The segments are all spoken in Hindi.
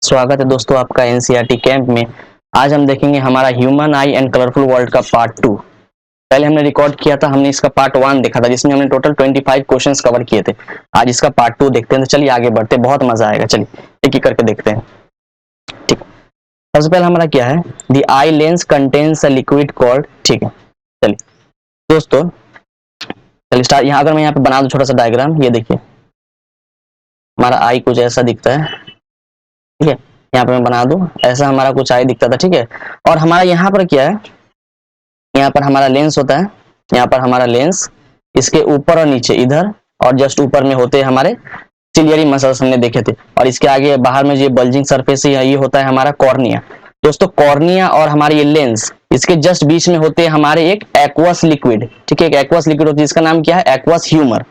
स्वागत है दोस्तों आपका एनसीईआरटी कैंप में। आज हम देखेंगे हमारा human I and colourful world का पार्ट 2। पहले हमने रिकॉर्ड किया था, हमने इसका पार्ट 1 देखा था जिसमें हमने टोटल 25 क्वेश्चंस कवर किए थे। आज इसका पार्ट 2 देखते हैं, तो चलिए आगे बढ़ते हैं, बहुत मजा आएगा। चलिए एक एक करके देखते हैं। ठीक, सबसे पहले हमारा क्या है, the eye lens contains a liquid called. ठीक है, चलिए दोस्तों चलिए स्टार्ट। यहाँ अगर मैं यहाँ पे बना दूं छोटा सा डायग्राम, ये देखिए हमारा आई कुछ ऐसा दिखता है। ठीक है, यहाँ पे मैं बना दूं, ऐसा हमारा कुछ आई दिखता था। ठीक है, और हमारा यहाँ पर क्या है, यहाँ पर हमारा लेंस होता है। यहाँ पर हमारा लेंस, इसके ऊपर और नीचे, इधर और जस्ट ऊपर में होते हैं हमारे सिलियरी मसल्स, हमने देखे थे। और इसके आगे बाहर में जो बल्जिंग सरफेस है, ये होता है हमारा कॉर्निया। दोस्तों कॉर्निया और हमारे ये लेंस, इसके जस्ट बीच में होते हैं हमारे एक एक्वस लिक्विड। ठीक है, एक एक्वस लिक्विड होती है, इसका नाम क्या है, एक्वस ह्यूमर।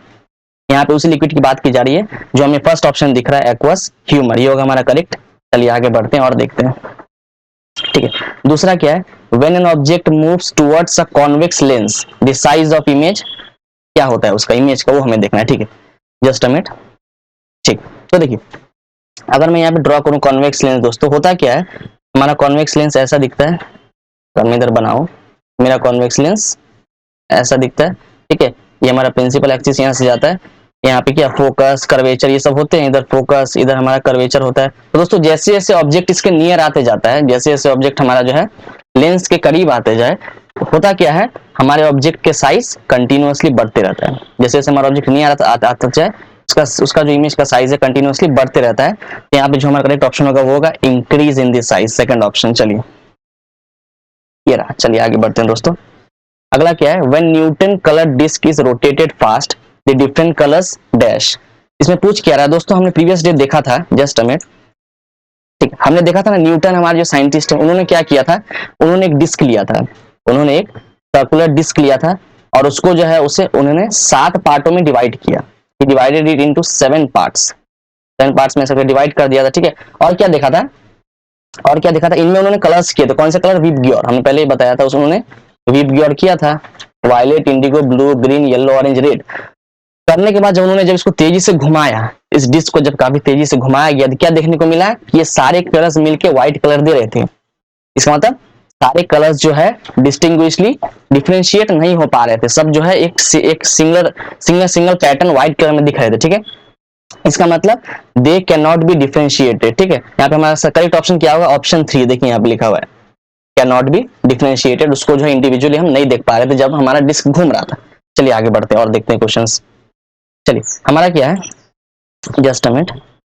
यहाँ पे उसी लिक्विड की बात की जा रही है जो हमें फर्स्ट ऑप्शन दिख रहा है, एक्वस ह्यूमर, ये होगा हमारा करेक्ट। चलिए आगे बढ़ते हैं और देखते हैं। ठीक है, दूसरा क्या है, when an object moves towards a convex lens the size of image, क्या होता है उसका इमेज का, वो हमें देखना है। ठीक है, जस्ट अ मिनट। ठीक, तो देखिए अगर मैं यहाँ पे ड्रॉ करूँ कॉन्वेक्स लेंस, दोस्तों होता क्या है, हमारा कॉन्वेक्स लेंस ऐसा दिखता है। अगर मैं इधर बनाऊं, मेरा कॉन्वेक्स लेंस ऐसा दिखता है। ठीक है, ये हमारा प्रिंसिपल एक्सिस यहाँ से जाता है, यहाँ पे क्या फोकस कर्वेचर ये सब होते हैं, इधर फोकस इधर हमारा कर्वेचर होता है। तो दोस्तों जैसे जैसे ऑब्जेक्ट इसके नियर आते जाता है, जैसे जैसे ऑब्जेक्ट हमारा जो है लेंस के करीब आते जाए, होता क्या है, हमारे ऑब्जेक्ट के साइज कंटिन्यूअसली बढ़ते रहता है। जैसे जैसे हमारा ऑब्जेक्ट नियर आता जाए, उसका जो इमेज का साइज है कंटिन्यूअसली बढ़ते रहता है। तो यहाँ पे जो हमारा करेक्ट ऑप्शन होगा वो होगा increase in the size, second option. चलिए ये रहा, चलिए आगे बढ़ते हैं दोस्तों। अगला क्या है, when Newton colour disc is rotated fast the different colours dash. इसमें पूछ क्या रहा है दोस्तों, हमने प्रीवियस डे देखा था, जस्ट अ मिनट। ठीक, हमने देखा था ना, न्यूटन हमारे जो साइंटिस्ट है उन्होंने क्या किया था, उन्होंने एक डिस्क लिया था, उन्होंने एक सर्कुलर डिस्क लिया था और उसको जो है उसे उन्होंने 7 पार्टों में डिवाइड किया। He divided it into 7 parts, 7 parts में सबको डिवाइड कर दिया था। ठीक है, और क्या देखा था, और क्या देखा था, इनमें उन्होंने कलर्स किए थे। कौन से कलर, विबग्योर, हमने पहले ही बताया था, उसमें उन्होंने विबग्योर किया था, violet, indigo, blue, green, yellow, orange, red. करने के बाद जब उन्होंने जब इसको तेजी से घुमाया, इस डिस्क को जब काफी तेजी से घुमाया गया, तो क्या देखने को मिला कि ये सारे कलर्स मिलके व्हाइट कलर दे रहे थे। इसका मतलब सारे कलर्स जो है डिस्टिंग्विशली डिफरेंशिएट नहीं हो पा रहे थे, सब जो है एक सिंगल पैटर्न व्हाइट कलर में दिख रहे थे। ठीक है, इसका मतलब they can not be differentiated. ठीक है, यहाँ पे हमारा करेक्ट ऑप्शन क्या होगा, ऑप्शन 3। देखिए यहाँ पे लिखा हुआ है कैन नॉट बी डिफरेंशिएटेड, उसको जो है इंडिविजुअली हम नहीं देख पा रहे थे जब हमारा डिस्क घूम रहा था। चलिए आगे बढ़ते हैं और देखते हैं क्वेश्चंस। चलिए हमारा क्या है, जस्ट अ मिनट।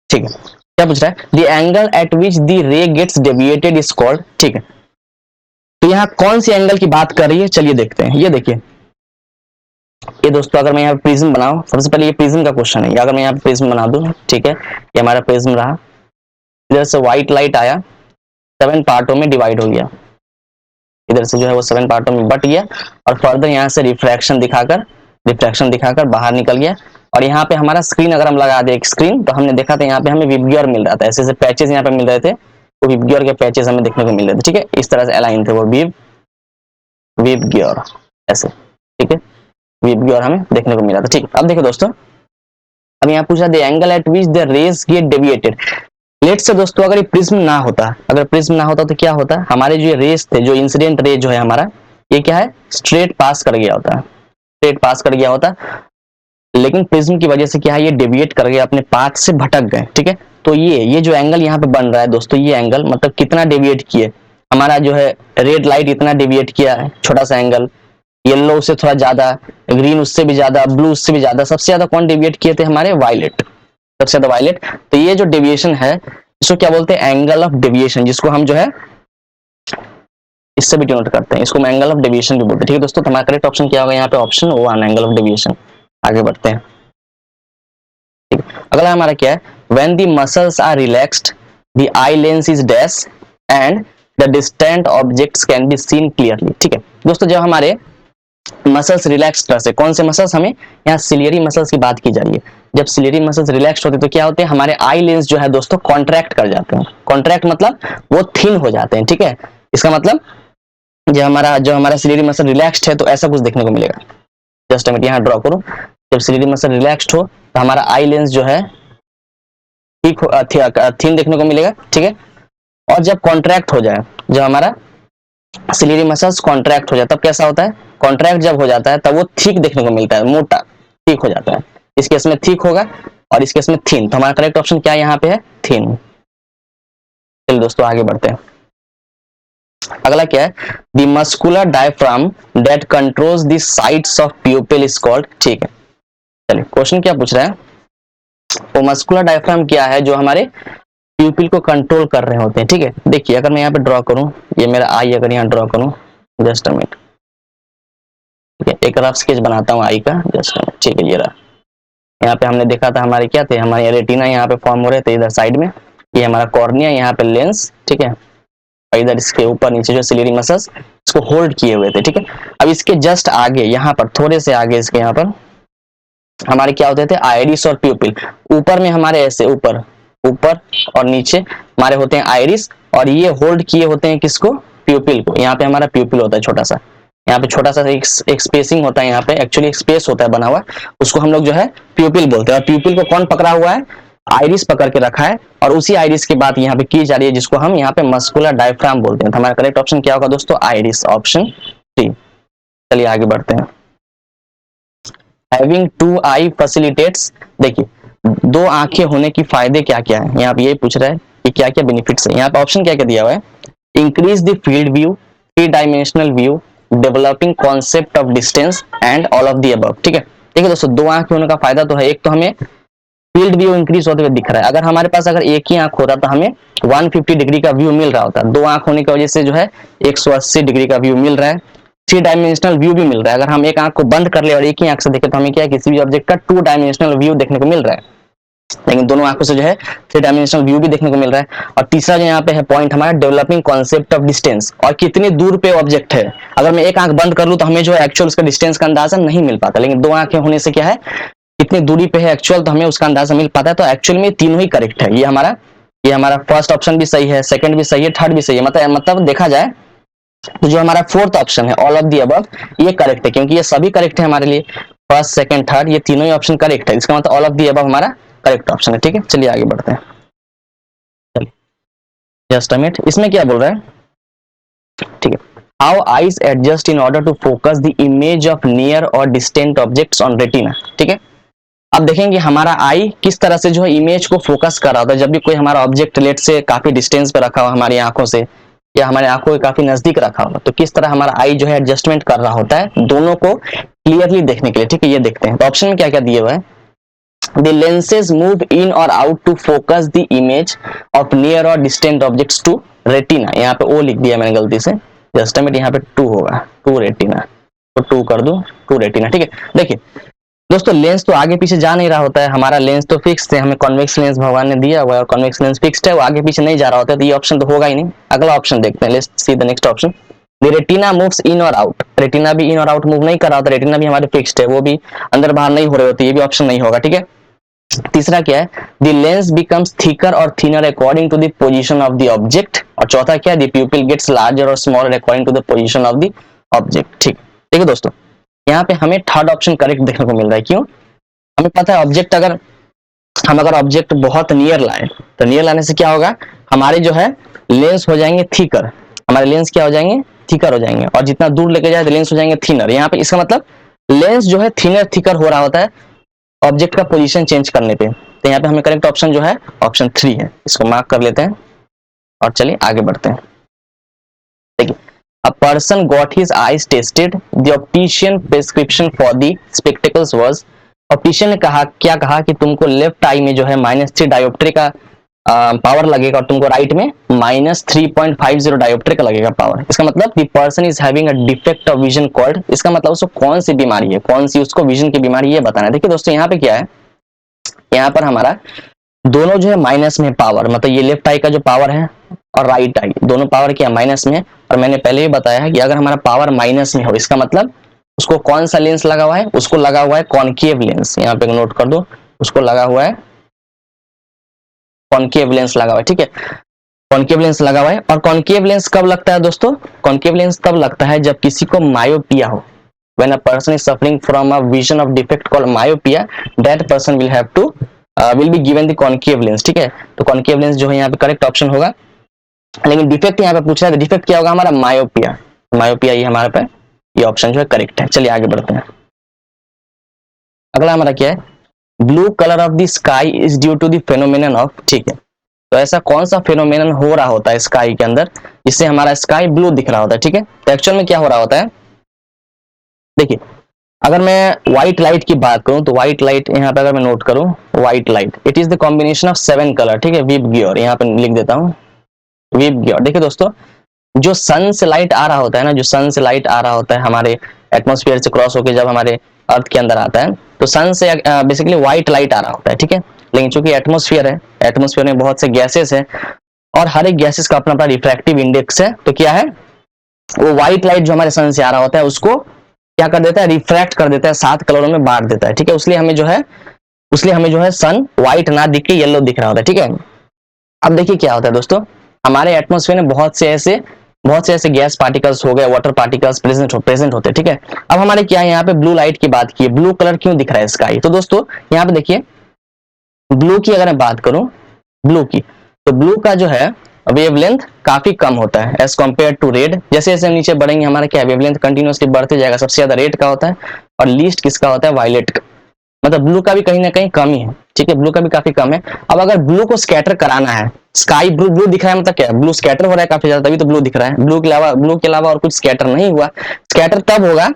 ठीक है, क्या पूछ रहा है, the angle at which the ray gets deviated is called. ठीक है, तो यहाँ कौन सी एंगल की बात कर रही है, चलिए देखते हैं। ये देखिए, ये दोस्तों अगर मैं यहाँ प्रिज्म बनाऊं, सबसे पहले ये प्रिज्म का क्वेश्चन है, अगर मैं यहाँ प्रिज्म बना दूं, ठीक है, ये हमारा प्रिज्म रहा, इधर से व्हाइट लाइट आया, 7 पार्टों में डिवाइड हो गया, इधर से जो है वो 7 पार्टों में बट गया, और फर्दर यहाँ से रिफ्रैक्शन दिखाकर बाहर निकल गया। और यहाँ पे हमारा स्क्रीन अगर हम लगा दे एक स्क्रीन, तो हमने देखा था यहाँ पे हमें विबग्योर मिल रहा था, ऐसे ऐसे पैचेस यहाँ पे मिल रहे थे, तो विबग्योर के पैचेस हमें देखने को मिल रहे थे। ठीक है, इस तरह से अलाइन थे वो विबग्योर ऐसे। ठीक है, विबग्योर हमें देखने को मिला था। ठीक, अब देखो दोस्तों, अब यहाँ पूछा the angle at which the rays get deviated. Let's say दोस्तों अगर ये प्रिज्म ना होता, अगर प्रिज्म ना होता तो क्या होता, हमारे जो रेस थे, जो इंसिडेंट रे जो है हमारा, ये क्या है, स्ट्रेट पास कर गया होता, स्ट्रेट पास कर गया होता। लेकिन प्रिज्म की वजह से क्या है, ये डेविएट कर गया, अपने पाथ से भटक गए। ठीक है, तो ये जो एंगल यहाँ पे बन रहा है दोस्तों, ये एंगल मतलब कितना डेविएट किए, हमारा जो है रेड लाइट इतना डेविएट किया है, छोटा सा एंगल, येलो उससे थोड़ा ज्यादा, ग्रीन उससे भी ज्यादा, ब्लू उससे भी ज्यादा, सबसे ज्यादा कौन डेविएट किए थे, हमारे वायलेट, सबसे ज्यादा वायलेट। तो ये जो डेविएशन है इसको क्या बोलते हैं, एंगल ऑफ डेविएशन, जिसको हम जो है इससे भी डिनोट करते हैं, इसको हम एंगल ऑफ डेविएशन भी बोलते हैं। ठीक है दोस्तों, तो हमारा करेक्ट ऑप्शन क्या होगा यहाँ पे, ऑप्शन 1, एंगल ऑफ डेविएशन। आगे बढ़ते हैं। ठीक है, अगला हमारा क्या है, when the muscles are relaxed the eye lens is dash and the distant objects can be seen clearly. ठीक है दोस्तों, जब हमारे मसल्स रिलैक्स तरह से, कौन से मसल्स, हमें यहाँ सिलियरी मसल्स की बात की जा रही है। जब सिलियरी मसल्स रिलैक्स होते हैं तो क्या होते हैं, हमारे आई लेंस जो है दोस्तों कॉन्ट्रैक्ट कर जाते हैं। कॉन्ट्रैक्ट मतलब वो थिन हो जाते हैं। ठीक है, इसका मतलब जो हमारा सिलियरी मसल रिलैक्स्ड है तो ऐसा कुछ देखने को मिलेगा। जस्ट मैं यहाँ ड्रॉ करूं, जब सिलियरी मसल रिलैक्स्ड हो तो हमारा आई लेंस जो है थिन देखने को मिलेगा, ठीक है। और जब कॉन्ट्रैक्ट हो जाए, जब हमारा सिलियरी मसल्स कॉन्ट्रैक्ट हो जाए तब कैसा होता है, कॉन्ट्रैक्ट जब हो जाता है तब वो थिक देखने को मिलता है, मोटा थिक हो जाता है। इस केस में थिक होगा और इस केस में थिन, तो हमारा करेक्ट ऑप्शन क्या यहाँ पे है, थिन। चलिए दोस्तों आगे बढ़ते हैं। अगला क्या है, the muscular diaphragm that controls the sides of प्यूपिल is called, ठीक है। चलिए क्वेश्चन क्या पूछ रहा है, वो मस्कुलर डायफ्राम क्या है जो हमारे प्यूपिल को कंट्रोल कर रहे होते हैं, ठीक है। देखिए अगर मैं यहाँ पे ड्रॉ करूं, ये मेरा आई अगर यहाँ ड्रॉ करूं, जस्ट अ मिनट, ठीक है, एक रफ स्केच बनाता हूँ आई का, जस्ट अ मिनट, ठीक है। ये रहा, यहाँ पे हमने देखा था हमारे क्या थे, हमारे रेटिना यहाँ पे फॉर्म हो रहे थे इधर साइड में, ये हमारा कॉर्निया, यहाँ पे लेंस, ठीक है, और इधर इसके ऊपर नीचे जो सिलियरी मसल्स इसको होल्ड किए हुए थे, ठीक है। अब इसके जस्ट आगे यहाँ पर, थोड़े से आगे इसके यहाँ पर हमारे क्या होते थे, आइरिस और प्यूपिल। ऊपर में हमारे ऐसे ऊपर ऊपर और नीचे हमारे होते हैं आइरिस, और ये होल्ड किए होते हैं किसको, प्यूपिल को। यहाँ पे हमारा प्यूपिल होता है छोटा सा, यहाँ पे छोटा सा एक स्पेसिंग होता है, यहाँ पे एक्चुअली एक स्पेस होता है बना हुआ, उसको हम लोग जो है प्यूपिल बोलते हैं। और प्यूपिल को कौन पकड़ा हुआ है, आइरिस पकड़ के रखा है, और उसी आइरिस की बात यहाँ पे की जा रही है, जिसको हम यहाँ पे मस्कुलर डायफ्राम बोलते हैं। तो हमारा करेक्ट ऑप्शन क्या होगा दोस्तों, आइरिस, ऑप्शन सी। चलिए आगे बढ़ते हैं। हैविंग टू आई फैसिलिटेट्स, देखिए दो आंखें होने की फायदे क्या क्या है, यहाँ पे ये पूछ रहा है कि क्या क्या बेनिफिट्स है। यहाँ पे ऑप्शन क्या क्या दिया हुआ है, increase the field view, three dimensional view, developing concept of distance and all of the above, ठीक है। देखिए दोस्तों, दो आंखें होने का फायदा तो है, एक तो हमें फील्ड व्यू इंक्रीज होते हुए दिख रहा है। अगर हमारे पास अगर एक ही आंख होता तो हमें 150 डिग्री का व्यू मिल रहा होता, दो आंख होने की वजह से जो है 180 डिग्री का व्यू मिल रहा है, थ्री डायमेंशनल व्यू भी मिल रहा है। अगर हम एक आंख को बंद कर ले और एक ही आंख से देखें तो हमें क्या है, किसी भी ऑब्जेक्ट का 2 डायमेंशनल व्यू देखने को मिल रहा है, लेकिन दोनों आंखों से जो है 3 डायमेंशनल व्यू भी देखने को मिल रहा है। और तीसरा जो यहाँ पे है पॉइंट हमारा, डेवलपिंग कॉन्सेप्ट ऑफ डिस्टेंस, और कितनी दूर पे ऑब्जेक्ट है। अगर मैं एक आंख बंद कर लूं तो हमें जो है एक्चुअल उसका डिस्टेंस का अंदाजा नहीं मिल पाता, लेकिन दो आंखें होने से क्या है, कितनी दूरी पे है एक्चुअल, तो हमें उसका अंदाजा मिल पाता है। तो एक्चुअल में तीनों ही करेक्ट है। ये हमारा फर्स्ट ऑप्शन भी सही है, सेकंड भी सही है, थर्ड भी सही है। मतलब देखा जाए तो जो हमारा फोर्थ ऑप्शन है, ऑल ऑफ दी अबव, ये करेक्ट है, क्योंकि ये सभी करेक्ट है हमारे लिए, फर्स्ट सेकंड थर्ड ये तीनों ही ऑप्शन करेक्ट है। इसका मतलब ऑल ऑफ दी अबव हमारा करेक्ट ऑप्शन है, ठीक है। चलिए आगे बढ़ते हैं। चलिए जस्ट अ मिनट, इसमें क्या बोल रहा है, ठीक है, how eyes adjust in order to focus the image of near और डिस्टेंट ऑब्जेक्ट्स ऑन रेटिना, ठीक है। अब देखेंगे हमारा आई किस तरह से जो है इमेज को फोकस कर रहा होता है। जब भी कोई हमारा ऑब्जेक्ट लेट से काफी डिस्टेंस पे रखा हो हमारी आंखों से, या हमारे आंखों के काफी नजदीक रखा होगा, तो किस तरह हमारा आई जो है एडजस्टमेंट कर रहा होता है दोनों को क्लियरली देखने के लिए, ठीक है। ये देखते हैं, तो ऑप्शन में क्या क्या दिए हुए हैं, the lenses move in or out to focus the image of near or distant objects to retina। यहाँ पे ओ लिख दिया मैंने गलती से, जस्ट मिनट, यहाँ पे 2 होगा, 2 रेटिना, तो 2 कर दूं, 2 रेटिना, ठीक है। देखिए दोस्तों, लेंस तो आगे पीछे जा नहीं रहा होता है, हमारा लेंस तो फिक्स है, हमें कॉन्वेक्स लेंस भगवान ने दिया हुआ है और कॉन्वेक्स लेंस फिक्स्ड है, वो आगे पीछे नहीं जा रहा होता है, तो ये ऑप्शन तो होगा ही नहीं। अगला ऑप्शन देखते हैं, let's see the next option, the retina moves in और आउट, रेटिना भी इन और आउट मूव नहीं कर रहा होता, रेटिना भी हमारे फिक्स्ड है, वो भी अंदर बाहर नहीं हो रहे होते, ये भी ऑप्शन नहीं होगा, ठीक है। तीसरा क्या है, द लेंस बिकम्स थिकर और thinner according to the position of the object, और चौथा क्या है, द प्यूपिल गेट्स लार्जर और smaller according to the position of the object, ठीक है दोस्तों। यहाँ पे हमें थर्ड ऑप्शन करेक्ट देखने को मिल रहा है, क्यों, हमें पता है ऑब्जेक्ट अगर ऑब्जेक्ट बहुत नियर लाए, तो नियर लाने से क्या होगा, हमारे जो है लेंस हो जाएंगे थिकर, हमारे लेंस क्या हो जाएंगे, थिकर हो जाएंगे, और जितना दूर लेके जाए तो लेंस हो जाएंगे थिनर। यहाँ पे इसका मतलब लेंस जो है थिनर थिकर हो रहा होता है ऑब्जेक्ट का पोजीशन चेंज करने पे। तो यहाँ पे हमें करेक्ट ऑप्शन जो है ऑप्शन 3 है, इसको मार्क कर लेते हैं और चलिए आगे बढ़ते हैं। देखिए, a person got his eyes tested, the optician prescription for the spectacles was, optician ने क्या कहा कि तुमको लेफ्ट आई में जो है -3 डायोप्ट्री का पावर लगेगा, और तुमको राइट में -3.50 डायोप्ट्री का लगेगा पावर। इसका मतलब the person is having a defect of vision called, इसका मतलब उसको कौन सी बीमारी है, कौन सी उसको विजन की बीमारी ये बताना है। देखिए दोस्तों, यहाँ पे क्या है, यहाँ पर हमारा दोनों जो है माइनस में पावर, मतलब ये लेफ्ट आई का जो पावर है और राइट आई दोनों पावर क्या माइनस में, और मैंने पहले ही बताया है कि अगर हमारा पावर माइनस में हो, इसका मतलब उसको कौन सा लेंस लगा हुआ है, उसको लगा हुआ है कॉनकेव लेंस, यहाँ पे नोट कर दो, उसको लगा हुआ है कॉनकेव लेंस लगा हुआ है, ठीक है, कॉनकेव लेंस लगा हुआ है। और कॉनकेव लेंस कब लगता है दोस्तों, कॉनकेव लेंस तब लगता है जब किसी को मायोपिया हो, when a person is suffering from a vision of defect called myopia, that person will have to will be given the concave lens, ठीक है। तो कॉन्केव लेंस जो है यहाँ पे करेक्ट ऑप्शन होगा। लेकिन डिफेक्ट यहाँ पे पूछा है, डिफेक्ट क्या होगा हमारा, मायोपिया। मायोपिया ये हमारे पे ये ऑप्शन जो है करेक्ट है। चलिए आगे बढ़ते हैं। अगला हमारा क्या है, blue colour of the sky is due to the phenomenon of, ठीक है। तो ऐसा कौन सा फेनोमेनन हो रहा होता है स्काई के अंदर जिससे हमारा स्काई ब्लू दिख रहा होता है, ठीक है। तो एक्चुअल में क्या हो रहा होता है, देखिए अगर मैं व्हाइट लाइट की बात करूं तो व्हाइट लाइट यहाँ पे अगर मैं नोट करूं, white light it is the combination of 7 colour, ठीक है। वीप गियोर यहाँ पे लिख देता हूँ, वीप गियोर। देखिए दोस्तों, जो सन से लाइट आ रहा होता है ना, जो सन से लाइट आ रहा होता है हमारे एटमॉस्फेयर से क्रॉस होकर जब हमारे अर्थ के अंदर आता है, तो सन से बेसिकली व्हाइट लाइट आ रहा होता है, ठीक है। लेकिन चूंकि एटमॉस्फेयर है, एटमॉस्फेयर में बहुत से गैसेस है और हर एक गैसेस का अपना अपना रिफ्रैक्टिव इंडेक्स है, तो क्या है वो व्हाइट लाइट जो हमारे सन से आ रहा होता है उसको क्या कर देता है, रिफ्रैक्ट कर देता है, 7 कलरों में बांट देता है, ठीक है। इसलिए हमें जो है सन व्हाइट ना दिख के येलो दिख रहा होता है, ठीक है। अब देखिए क्या होता है दोस्तों, हमारे एटमॉस्फेयर में बहुत से ऐसे गैस पार्टिकल्स हो गए, वाटर पार्टिकल्स प्रेजेंट होते हैं, ठीक है। अब हमारे क्या है यहाँ पे ब्लू लाइट की बात की, ब्लू कलर क्यों दिख रहा है स्काई, तो दोस्तों यहाँ पे देखिए ब्लू की अगर मैं बात करूं, ब्लू की, तो ब्लू का जो है वेवलेंथ काफी कम होता है एज कम्पेयर टू रेड। जैसे जैसे नीचे बढ़ेंगे हमारा क्या वेवलेंथ कंटिन्यूसली बढ़ते जाएगा। सबसे ज्यादा रेड का होता है और लीस्ट किसका होता है, वायलेट का। मतलब ब्लू का भी कहीं ना कहीं कम ही है, ठीक है, ब्लू का भी काफी कम है। अब अगर ब्लू को स्कैटर कराना है, स्काई ब्लू ब्लू दिख रहा है, मतलब क्या ब्लू स्कैटर हो रहा है काफी ज्यादा, तभी तो ब्लू दिख रहा है। ब्लू के अलावा और कुछ स्कैटर नहीं हुआ। स्कैटर तब होगा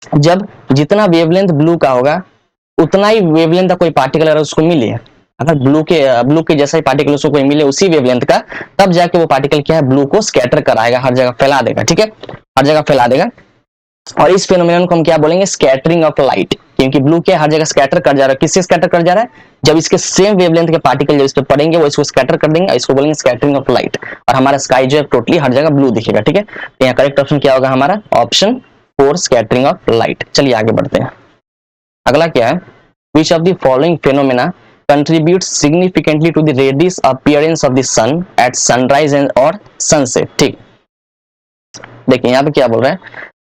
जब जितना वेवलेंथ ब्लू का होगा उतना ही वेवलेंथ का कोई पार्टिकल अगर उसको मिले, अगर ब्लू के जैसा ही पार्टिकल उसको कोई मिले उसी वेवलेंथ का, तब जाके वो पार्टिकल क्या है ब्लू को स्कैटर कराएगा, हर जगह फैला देगा, ठीक है, हर जगह फैला देगा। और इस फेनोमेनन को हम क्या बोलेंगे, स्कैटरिंग ऑफ लाइट। क्योंकि ब्लू क्या हर जगह स्कैटर कर जा रहा है, किससे स्कैटर कर जा रहा है, जब इसके सेम वेवलेंथ के पार्टिकल जब इस पे पड़ेंगे वो इसको स्कैटर कर देंगे, इसको बोलेंगे स्कैटरिंग ऑफ लाइट। और हमारा स्काई जो है टोटली हर जगह ब्लू दिखेगा, ठीक है। तो यहाँ करेक्ट ऑप्शन क्या होगा हमारा, ऑप्शन 4 स्कैटरिंग ऑफ लाइट। चलिए आगे बढ़ते हैं। अगला क्या है, which of the following phenomena contributes significantly to the reddish appearance of the sun at sunrise and or sunset, ठीक। देखिए यहाँ पे क्या बोल रहा है,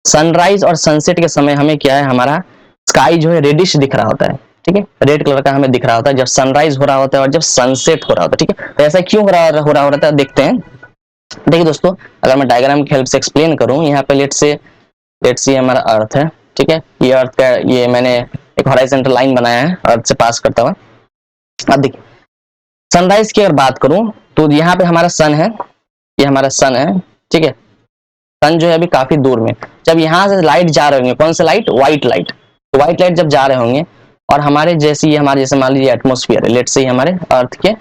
सनराइज और सनसेट के समय हमें क्या है, हमारा स्काई जो है रेडिश दिख रहा होता है, ठीक है, रेड कलर का हमें दिख रहा होता है जब सनराइज हो रहा होता है और जब सनसेट हो रहा होता है, ठीक है। तो ऐसा क्यों हो रहा होता है देखते हैं। देखिए दोस्तों, अगर मैं डायग्राम की हेल्प से एक्सप्लेन करूं, यहाँ पे लेट्स सी हमारा अर्थ है, ठीक है। ये अर्थ का ये मैंने एक हॉरिजॉन्टल लाइन बनाया है अर्थ से पास करता हुआ। अब देखिए सनराइज की अगर बात करूं तो यहाँ पे हमारा सन है, ये हमारा सन है, ठीक है। सन जो है अभी काफी दूर में, जब यहाँ से लाइट जा रहे होंगे, कौन सा लाइट, व्हाइट लाइट, तो व्हाइट लाइट जब जा रहे होंगे और हमारे जैसे मान लीजिए एटमोस्फियर है, लेट्स से हमारे अर्थ के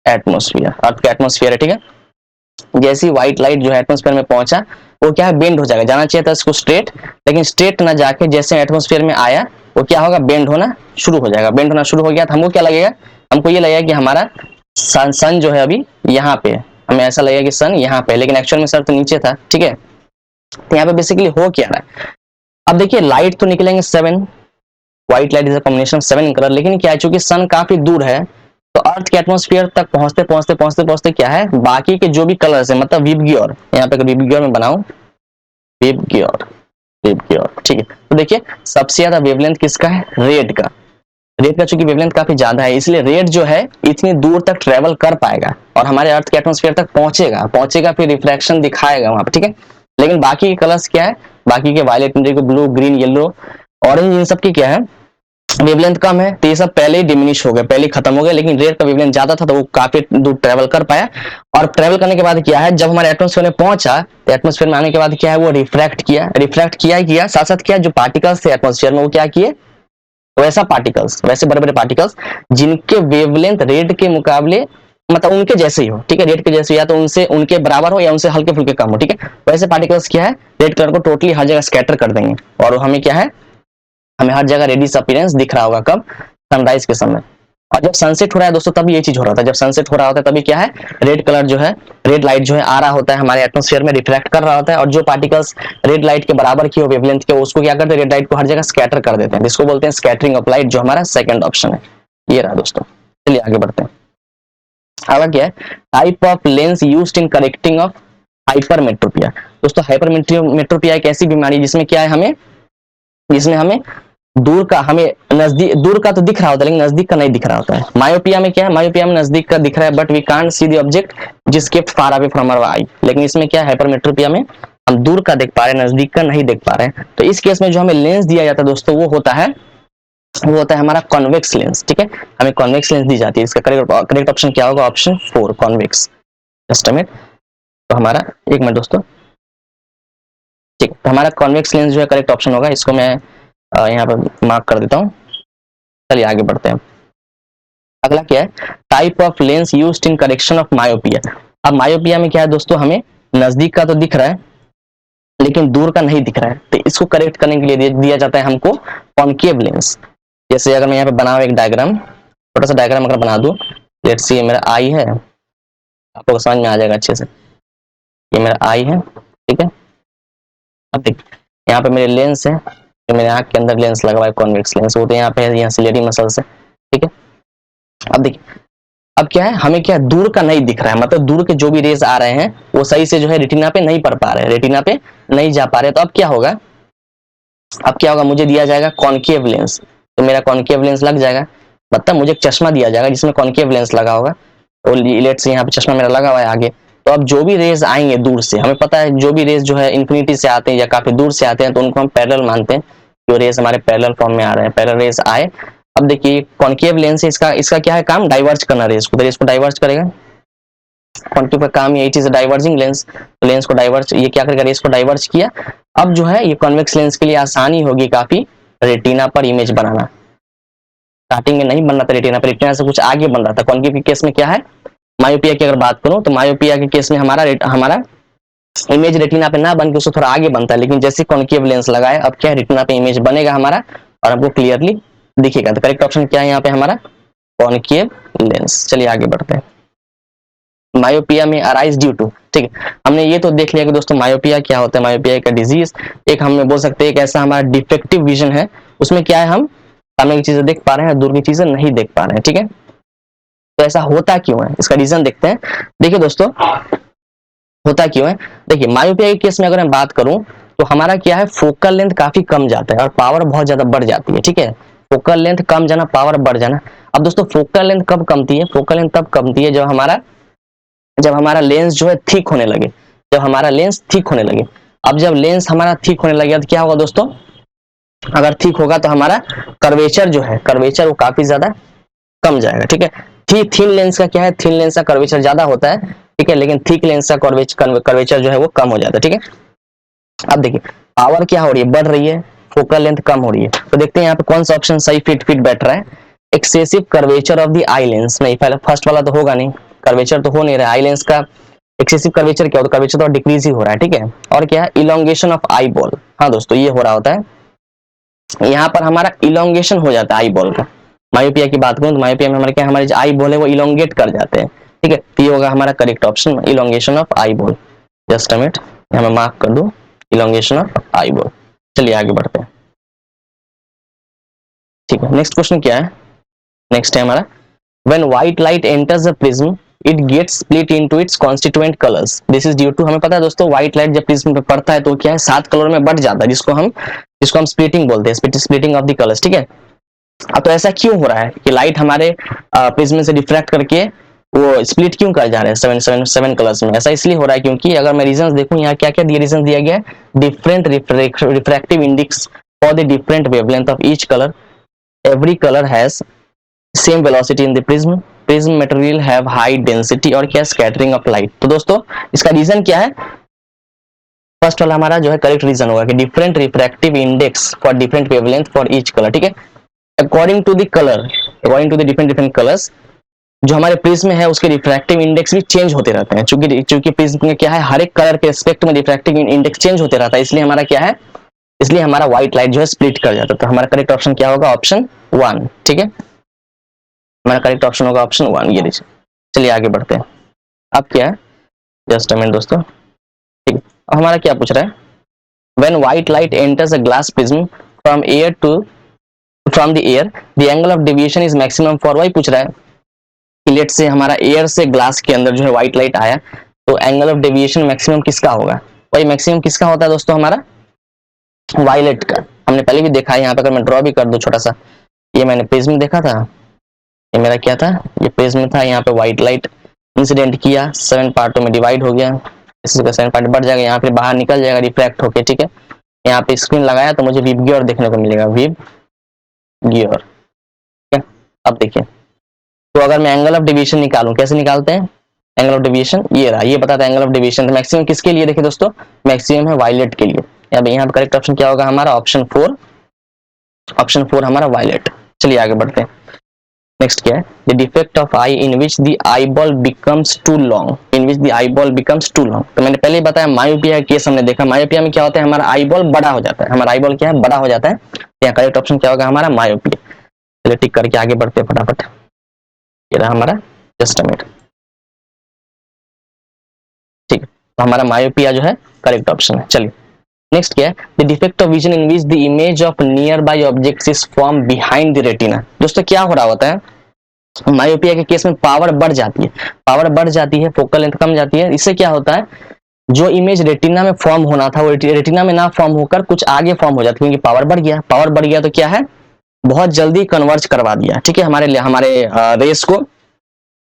एटमोस्फियर है, ठीक है। जैसी व्हाइट लाइट जो है एटमोस्फेयर में पहुंचा, वो क्या है बेंड हो जाएगा, जाना चाहिए था इसको स्ट्रेट, लेकिन स्ट्रेट ना जाके जैसे एटमोस्फेयर में आया वो क्या होगा, बेंड होना शुरू हो जाएगा। बेंड होना शुरू हो गया तो हमको क्या लगेगा, हमको ये लगेगा कि हमारा सन जो है अभी यहाँ पे, हमें ऐसा लगेगा कि सन यहाँ पे, लेकिन एक्चुअल में सर तो नीचे था, ठीक है। तो यहाँ पे बेसिकली हो क्या रहा है, अब देखिए लाइट तो निकलेंगे 7, white light is a combination 7 colour, लेकिन क्या है चूंकि सन काफी दूर है तो अर्थ के एटमॉस्फेयर तक पहुंचते क्या है, बाकी के जो भी कलर्स है, मतलब वीप गियोर, यहाँ पे वीप गियोर में बनाऊं, वीप गियोर, ठीक है। तो देखिए सबसे ज्यादा वेवलेंथ किसका है, रेड का। रेड का चूंकि वेवलेंथ काफी ज्यादा है, इसलिए रेड जो है इतनी दूर तक ट्रेवल कर पाएगा और हमारे अर्थ के एटमॉस्फेयर तक पहुंचेगा फिर रिफ्लेक्शन दिखाएगा वहां पे, ठीक है। लेकिन बाकी के कलर्स क्या है, बाकी के violet, blue, green, yellow, orange, इन सब की क्या है वेवलेंथ कम है, तो ये सब पहले ही डिमिनिश हो गए, पहले ही खत्म हो गए। लेकिन रेड का वेवलेंथ ज्यादा था तो वो काफी दूर ट्रेवल कर पाया, और ट्रेवल करने के बाद क्या है, जब हमारे एटमॉस्फेयर में पहुंचा तो एटमॉस्फेयर में आने के बाद क्या है, वो रिफ्रैक्ट किया, साथ साथ क्या जो पार्टिकल्स थे एटमॉस्फेयर में वो क्या किए, वैसे बड़े बड़े पार्टिकल्स जिनके वेवलेंथ रेड के मुकाबले मतलब उनके जैसे ही हो, ठीक है, रेड के जैसे, या तो उनसे उनके बराबर हो या उनसे हल्के फुल्के कम हो, ठीक है। वैसे पार्टिकल्स क्या है रेड कलर को टोटली हर जगह स्कैटर कर देंगे और हमें क्या है, हमें हर जगह रेडिश अपीयरेंस दिख रहा होगा, कब, सनराइज के समय। और जब सनसेट हो रहा है दोस्तों तब ये चीज हो रहा था, जब सनसेट हो रहा होता है तभी क्या है, रेड कलर जो है, रेड लाइट जो है आ रहा होता है हमारे एटमॉस्फेयर में, रिफ्लेक्ट कर रहा होता है, और जो पार्टिकल्स रेड लाइट के बराबर की हो वेवलेंथ के, उसको क्या करते हैं, रेड लाइट को हर जगह स्कैटर कर देते हैं, जिसको बोलते हैं स्कैटरिंग ऑफ लाइट, जो हमारा सेकंड ऑप्शन है। ये रहा दोस्तों। चलिए आगे बढ़ते हैं। अगला क्या है, type of lens used in correcting of hypermetropia. दोस्तों हाइपरमेट्रोपिया एक ऐसी बीमारी जिसमें क्या है, जिसमें हमें दूर का हमें नजदीक, दूर का तो दिख रहा होता है लेकिन नजदीक का नहीं दिख रहा होता है। मायोपिया में क्या है, मायोपिया में नजदीक का दिख रहा है but we can't see the object जिस kept far away from our eye. लेकिन इसमें क्या है, हाइपरमेट्रोपिया में हम दूर का देख पा रहे हैं, नजदीक का नहीं देख पा रहे हैं। तो इस केस में जो हमें लेंस दिया जाता है दोस्तों वो होता है हमारा कॉन्वेक्स लेंस। ठीक है, हमें कॉन्वेक्स लेंस दी जाती है। इसका करेक्ट ऑप्शन क्या होगा, option 4 convex. Just a minute, तो हमारा एक मिनट दोस्तों, ठीक, तो हमारा कॉन्वेक्स लेंस जो है करेक्ट ऑप्शन होगा। इसको मैं यहाँ पर मार्क कर देता हूँ। चलिए आगे बढ़ते हैं। अगला क्या है, type of lens used in correction of myopia. अब मायोपिया में क्या है दोस्तों, हमें नजदीक का तो दिख रहा है लेकिन दूर का नहीं दिख रहा है, तो इसको करेक्ट करने के लिए दिया जाता है हमको कॉनकेव लेंस। जैसे अगर मैं यहाँ पे बनाऊं एक डायग्राम, छोटा सा डायग्राम अगर बना दूं, लेट्स सी, मेरा आई है, आपको समझ में आ जाएगा अच्छे से। ये मेरा आई है, ठीक है। अब देखिए यहाँ पे मेरे लेंस है, तो मेरे आंख के अंदर लेंस लगा हुआ है कॉन्वेक्स लेंस, वो तो यहाँ पे है, यहाँ सिलेरी मसल्स है, ठीक है। अब देखिए अब क्या है, हमें क्या दूर का नहीं दिख रहा है, मतलब दूर के जो भी रेज आ रहे हैं वो सही से जो है रेटिना पे नहीं पड़ पा रहे हैं, रेटिना पे नहीं जा पा रहे। तो अब क्या होगा, मुझे दिया जाएगा कॉनकेव लेंस, तो मेरा कॉनकेव लेंस लग जाएगा, मतलब मुझे एक चश्मा दिया जाएगा जिसमें कॉनकेव लेंस लगा होगा, और लेट्स से यहाँ पे चश्मा मेरा लगा हुआ है आगे। तो अब जो भी रेज आएंगे दूर से, हमें पता है जो भी रेज जो है इन्फिनिटी से आते हैं या काफी दूर से आते हैं, तो उनको हम पैरेलल मानते हैं। जो रेज हमारे पैरेलल फॉर्म में आ रहे हैं, पैरेलल रेज आए। अब देखिए कॉनकेव लेंस है, इसका क्या है काम, डाइवर्ज करना रेज को, तो रेज को डाइवर्ज करेगा। कॉनकेव का काम यही चीज है, डाइवर्जिंग लेंस, लेंस को डाइवर्ज, ये क्या करेगा, रेज को डाइवर्ज किया। अब जो है ये कॉन्वेक्स लेंस के लिए आसानी होगी काफी रेटिना पर इमेज बनाना। स्टार्टिंग में नहीं बन रहा था रेटिना पर, रेटिना से कुछ आगे बन रहा था। कॉनकेव के केस में क्या है, मायोपिया की अगर बात करूं तो मायोपिया के केस में हमारा इमेज रेटिना पे ना बन के उससे थोड़ा आगे बनता है, लेकिन जैसे कॉनकेव लेंस लगाए अब क्या है, रेटिना पे इमेज बनेगा हमारा और हमको क्लियरली दिखेगा। तो करेक्ट ऑप्शन क्या है यहाँ पे हमारा, कॉनकेव लेंस। चलिए आगे बढ़ते हैं। मायोपिया में अराइज ड्यू टू, ठीक है, हमने ये तो देख लिया कि दोस्तों मायोपिया क्या होता है। मायोपिया का डिजीज, एक हमें बोल सकते हैं एक ऐसा हमारा डिफेक्टिव विजन है, उसमें क्या है, हम सामने की चीजें देख पा रहे हैं, दूर की चीजें नहीं देख पा रहे हैं, ठीक है। तो ऐसा होता क्यों है, इसका रीजन देखते हैं। देखिए दोस्तों होता क्यों है, देखिए मायोपिया के केस में अगर मैं बात करूं तो हमारा क्या है, फोकल लेंथ काफी कम जाता है और पावर बहुत ज्यादा बढ़ जाती है, ठीक है। फोकल लेंथ कम जाना, पावर बढ़ जाना। अब दोस्तों फोकल लेंथ कब कमती है, फोकल लेंथ तब कमती है जब हमारा लेंस जो है थिक होने लगे, जब हमारा लेंस थिक होने लगे। अब जब लेंस हमारा थिक होने लगे तो क्या होगा दोस्तों, अगर थिक होगा तो हमारा कर्वेचर जो है, कर्वेचर वो काफी ज्यादा कम जाएगा, ठीक है। थिन लेंस का क्या है, थिन लेंस का कर्वेचर ज्यादा होता है, ठीक है, लेकिन थिक लेंस का कर्वेचर जो है वो कम हो जाता है, ठीक है। अब देखिए पावर क्या हो रही है, बढ़ रही है, फोकल लेंथ कम हो रही है। तो देखते हैं यहाँ पे कौन सा ऑप्शन सही फिट बैठ रहा है। Excessive curvature of the eye lens, नहीं पहले फर्स्ट वाला तो होगा नहीं, कर्वेचर तो हो नहीं रहा है। आई लेंस का एक्सेसिव कर्वेचर क्या होता है, कर्वेचर तो डिक्रीज ही हो रहा है, ठीक है। और क्या है, इलोंगेशन ऑफ आई बॉल, हाँ दोस्तों ये हो रहा होता है, यहाँ पर हमारा इलोंगेशन हो जाता है आई बॉल का। मायोपिया की बात करूं तो मायोपिया में हमारे क्या, हमारे आई बॉल है वो इलोंगेट कर जाते हैं, ठीक है। तो ये होगा हमारा correct option, elongation of eye ball. Just a minute, मैं मार्क कर दूं, इलोंगेशन ऑफ आई बॉल। चलिए आगे बढ़ते हैं, ठीक है। नेक्स्ट क्वेश्चन क्या है, नेक्स्ट है हमारा, when white light enters the prism it gets split into its constituent colours, this is due to, हमें पता है दोस्तों व्हाइट लाइट जब प्रिज्म पे पड़ता है तो क्या है, 7 कलर में बढ़ जाता है, जिसको हम स्प्लिटिंग बोलते हैं, स्प्लिटिंग ऑफ द कलर्स, ठीक है। अब तो ऐसा क्यों हो रहा है कि लाइट हमारे प्रिज्म से डिफ्रैक्ट करके वो स्प्लिट क्यों कर जा रहे हैं सेवन कलर्स में, ऐसा इसलिए हो रहा है क्योंकि अगर मैं रीजंस देखूं यहाँ क्या क्या रीजन दिया गया है, different refractive index for the different wavelength of each colour, every colour has same velocity in the prism material have high density, और क्या स्कैटरिंग ऑफ लाइट। तो दोस्तों इसका रीजन क्या है, फर्स्ट वाला हमारा जो है करेक्ट रीजन होगा कि different refractive index for different wavelength for each colour, ठीक है। According to the colour, according to the different colours, जो हमारे प्रिज्म है उसके रिफ्रैक्टिव इंडेक्स भी चेंज होते रहते हैं, चूंकि प्रिज्म में क्या है, हर एक कलर के रिस्पेक्ट में रिफ्रैक्टिव इंडेक्स चेंज होते रहता है, इसलिए हमारा क्या है, इसलिए हमारा व्हाइट लाइट जो है स्प्लिट कर जाता है। तो हमारा करेक्ट ऑप्शन क्या होगा, ऑप्शन 1, ठीक है। हमारा करेक्ट ऑप्शन होगा ऑप्शन 1, ये लीजिए। चलिए आगे बढ़ते हैं। अब क्या है, जस्ट अ मिनट दोस्तों, ठीक है। अब हमारा क्या पूछ रहा है, when white light enters a glass prism from the air the angle of deviation is maximum for, वही पूछ रहा है कि लेट से हमारा एयर से ग्लास के अंदर जो है व्हाइट लाइट आया, तो एंगल ऑफ डेविएशन मैक्सिमम किसका होगा, वही मैक्सिमम किसका होता है दोस्तों, हमारा वायलेट का, हमने पहले भी देखा है। यहाँ पे अगर मैं ड्रॉ भी कर दूं छोटा सा, ये मैंने प्रिज्म देखा था, ये मेरा क्या था, ये प्रिज्म था। यहाँ पे व्हाइट लाइट इंसिडेंट किया, 7 पार्टों में डिवाइड हो गया, इसी का 7 पार्ट बढ़ जाएगा, यहाँ पे बाहर निकल जाएगा रिफ्रैक्ट होके, ठीक है। यहाँ पे स्क्रीन लगाया तो मुझे विब गियर देखने को मिलेगा, विब गियर, ठीक है। अब देखिए, तो अगर मैं एंगल ऑफ डेविएशन निकालूं, कैसे निकालते हैं एंगल ऑफ डेविएशन, ये रहा, ये बताता है एंगल ऑफ डेविएशन। तो मैक्सिमम किसके लिए देखिए दोस्तों, मैक्सिमम है वायलेट के लिए। अब यहाँ पे करेक्ट ऑप्शन क्या होगा हमारा, ऑप्शन 4, ऑप्शन 4 हमारा वायलेट। चलिए आगे बढ़ते हैं। नेक्स्ट क्या है, the defect of eye in which the eye ball becomes too long, in which the eye ball becomes too long. तो मैंने पहले ही बताया मायोपिया का केस हमने देखा, मायोपिया में क्या होता है, हमारा आई बॉल बड़ा हो जाता है, हमारा आई बॉल क्या है, बड़ा हो जाता है। यहाँ करेक्ट ऑप्शन क्या होगा हमारा, मायोपिया। चलिए टिक करके आगे बढ़ते हैं फटाफट, ये रहा हमारा, जस्ट अ मिनट, ठीक है। तो हमारा मायोपिया जो है करेक्ट ऑप्शन है। चलिए नेक्स्ट क्या है, the defect of vision in which the image of near by objects is form behind the retina. दोस्तों क्या हो रहा होता है, मायोपिया के केस में पावर बढ़ जाती है, पावर बढ़ जाती है, फोकल लेंथ कम जाती है। इससे क्या होता है, जो इमेज रेटिना में फॉर्म होना था वो रेटिना में ना फॉर्म होकर कुछ आगे फॉर्म हो जाती है, क्योंकि पावर बढ़ गया, पावर बढ़ गया तो क्या है, बहुत जल्दी कन्वर्ज करवा दिया, ठीक है, हमारे रेस को।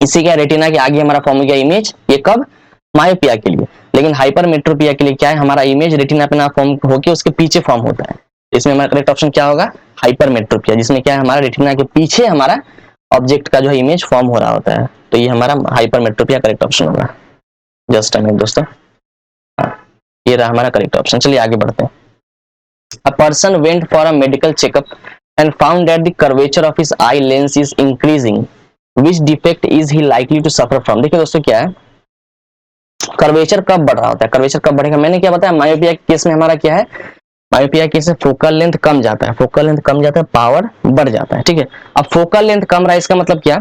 इसी का रेटिना के आगे हमारा फॉर्म हो गया इमेज, ये कब, मायोपिया के लिए। लेकिन हाइपरमेट्रोपिया के लिए क्या है, हमारा इमेज रेटिना पे ना फॉर्म होकर उसके पीछे फॉर्म होता है। इसमें हमारा करेक्ट ऑप्शन क्या होगा, हाइपरमेट्रोपिया, जिसमें क्या है, हमारा रेटिना के पीछे हमारा ऑब्जेक्ट का जो है इमेज फॉर्म हो रहा होता है। तो ये हमारा हाइपरमेट्रोपिया करेक्ट ऑप्शन होगा। जस्ट टाइम दोस्तों, ये रहा हमारा करेक्ट ऑप्शन। चलिए आगे बढ़ते हैं। A person went for a medical checkup and found that the curvature of his eye lens is increasing, which defect is he likely to suffer from. देखिए दोस्तों क्या है, कर्वेचर कब बढ़ रहा होता है, कर्वेचर कब बढ़ेगा, मैंने क्या बताया, मायोपिया के केस में हमारा क्या है, मायोपिया केस में फोकल लेंथ कम जाता है, फोकल लेंथ कम जाता है, पावर बढ़ जाता है, ठीक है। अब फोकल लेंथ कम रहा है, इसका मतलब क्या,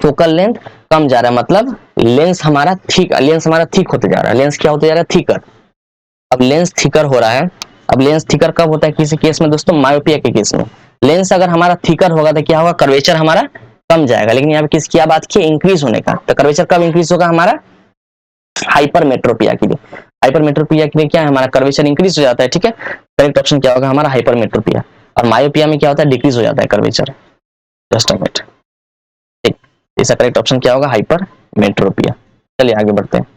फोकल लेंथ कम जा रहा है, मतलब लेंस हमारा थिक होते जा रहा है, लेंस क्या होते जा रहा है, थिकर। अब लेंस थिकर हो रहा है, अब लेंस थिकर कब होता है किसी केस में दोस्तों, मायोपिया के केस में। लेंस अगर हमारा थिकर होगा तो क्या होगा, कर्वेचर हमारा कम जाएगा। लेकिन यहाँ पे किसकी बात की, इंक्रीज होने का, तो कर्वेचर कब इंक्रीज होगा हमारा, हाइपरमेट्रोपिया के लिए। हाइपरमेट्रोपिया के लिए क्या है, हमारा कर्वेचर इंक्रीज हो जाता है, ठीक है। करेक्ट ऑप्शन क्या होगा हमारा, हाइपरमेट्रोपिया। और मायोपिया में क्या होता है, डिक्रीज हो जाता है कर्वेचर। जस्ट अ मिनट, ठीक, इसका करेक्ट ऑप्शन क्या होगा, हाइपरमेट्रोपिया। चलिए आगे बढ़ते हैं।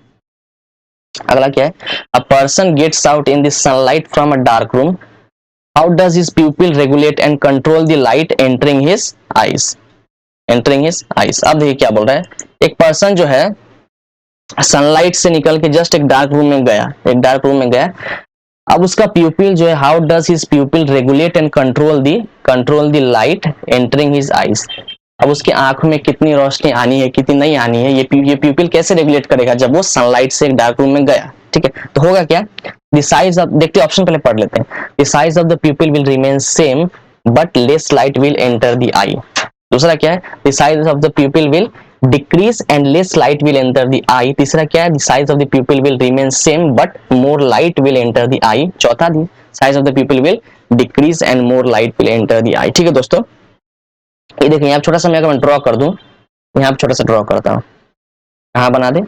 अगला क्या है, a person gets out in the sunlight from a dark room, how does his pupil regulate and control the light entering his eyes, entering his eyes. अब देखिए क्या बोल रहा है, एक पर्सन जो है सनलाइट से निकल के जस्ट एक डार्क रूम में गया, एक डार्क रूम में गया। अब उसका प्यूपिल जो है, how does his pupil regulate and control the light entering his eyes. अब उसकी आंखों में कितनी रोशनी आनी है, कितनी नहीं आनी है, ये प्यूपिल कैसे रेगुलेट करेगा जब वो सनलाइट से एक डार्क रूम में गया, ठीक है। तो होगा क्या, द साइज ऑफ, देखते ऑप्शन पहले पढ़ लेते हैं। The size of the pupil will remain same but less light will enter the eye. दूसरा क्या है, the size of the pupil will decrease and less light will enter the eye। तीसरा क्या है, the size of the pupil will remain same but more light will enter the eye। चौथा, the size of the pupil will decrease and more light will enter the eye। ठीक है दोस्तों, ये देखिए यहाँ छोटा सा मैं अगर ड्रॉ कर दूं, यहाँ छोटा सा ड्रॉ करता हूँ, यहाँ बना दे,